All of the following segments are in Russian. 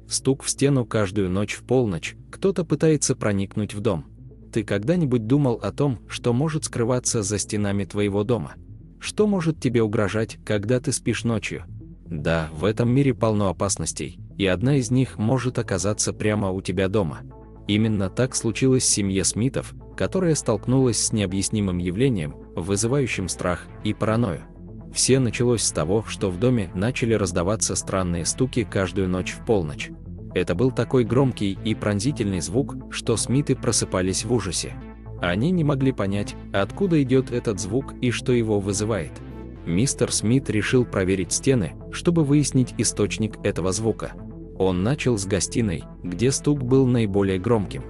Стук в стену каждую ночь в полночь, кто-то пытается проникнуть в дом. Ты когда-нибудь думал о том, что может скрываться за стенами твоего дома? Что может тебе угрожать, когда ты спишь ночью? Да, в этом мире полно опасностей, и одна из них может оказаться прямо у тебя дома. Именно так случилось в семье Смитов, которая столкнулась с необъяснимым явлением, вызывающим страх и паранойю. Все началось с того, что в доме начали раздаваться странные стуки каждую ночь в полночь. Это был такой громкий и пронзительный звук, что Смиты просыпались в ужасе. Они не могли понять, откуда идет этот звук и что его вызывает. Мистер Смит решил проверить стены, чтобы выяснить источник этого звука. Он начал с гостиной, где стук был наиболее громким.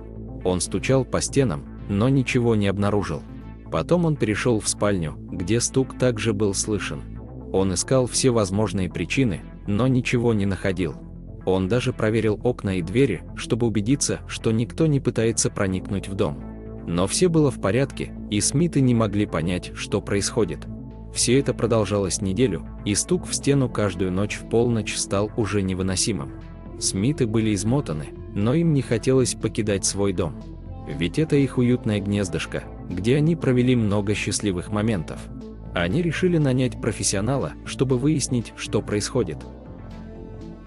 Он стучал по стенам, но ничего не обнаружил. Потом он перешел в спальню, где стук также был слышен. Он искал все возможные причины, но ничего не находил. Он даже проверил окна и двери, чтобы убедиться, что никто не пытается проникнуть в дом. Но все было в порядке, и Смиты не могли понять, что происходит. Все это продолжалось неделю, и стук в стену каждую ночь в полночь стал уже невыносимым. Смиты были измотаны, но им не хотелось покидать свой дом. Ведь это их уютное гнездышко, где они провели много счастливых моментов. Они решили нанять профессионала, чтобы выяснить, что происходит.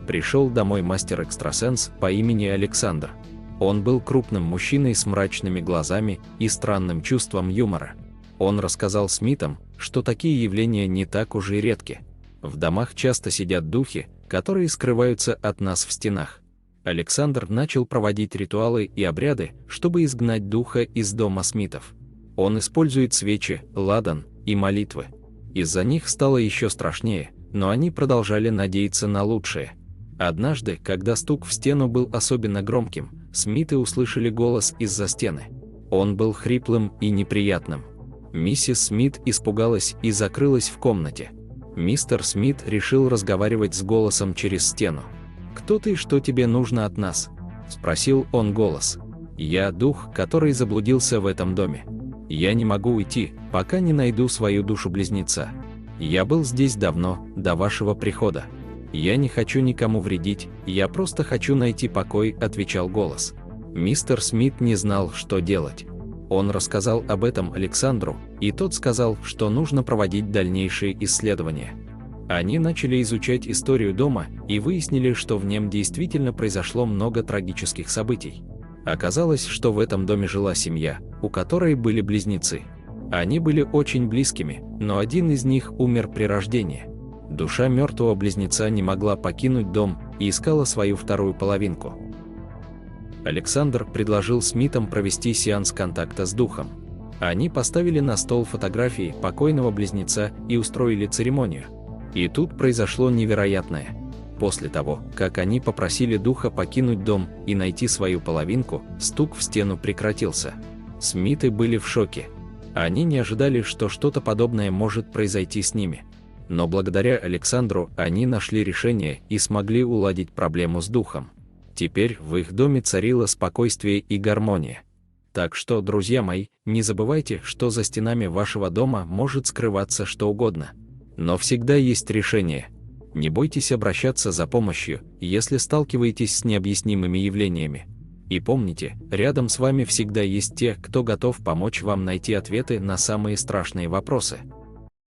Пришел домой мастер-экстрасенс по имени Александр. Он был крупным мужчиной с мрачными глазами и странным чувством юмора. Он рассказал Смитам, что такие явления не так уж и редки. В домах часто сидят духи, которые скрываются от нас в стенах. Александр начал проводить ритуалы и обряды, чтобы изгнать духа из дома Смитов. Он использует свечи, ладан и молитвы. Из-за них стало еще страшнее, но они продолжали надеяться на лучшее. Однажды, когда стук в стену был особенно громким, Смиты услышали голос из-за стены. Он был хриплым и неприятным. Миссис Смит испугалась и закрылась в комнате. Мистер Смит решил разговаривать с голосом через стену. «Кто ты и что тебе нужно от нас?» – спросил он голос. «Я дух, который заблудился в этом доме. Я не могу уйти, пока не найду свою душу-близнеца. Я был здесь давно, до вашего прихода. Я не хочу никому вредить, я просто хочу найти покой», – отвечал голос. Мистер Смит не знал, что делать. Он рассказал об этом Александру, и тот сказал, что нужно проводить дальнейшие исследования. Они начали изучать историю дома и выяснили, что в нем действительно произошло много трагических событий. Оказалось, что в этом доме жила семья, у которой были близнецы. Они были очень близкими, но один из них умер при рождении. Душа мертвого близнеца не могла покинуть дом и искала свою вторую половинку. Александр предложил Смитам провести сеанс контакта с духом. Они поставили на стол фотографии покойного близнеца и устроили церемонию. И тут произошло невероятное. После того, как они попросили духа покинуть дом и найти свою половинку, стук в стену прекратился. Смиты были в шоке. Они не ожидали, что что-то подобное может произойти с ними. Но благодаря Александру они нашли решение и смогли уладить проблему с духом. Теперь в их доме царило спокойствие и гармония. Так что, друзья мои, не забывайте, что за стенами вашего дома может скрываться что угодно. Но всегда есть решение. Не бойтесь обращаться за помощью, если сталкиваетесь с необъяснимыми явлениями. И помните, рядом с вами всегда есть те, кто готов помочь вам найти ответы на самые страшные вопросы.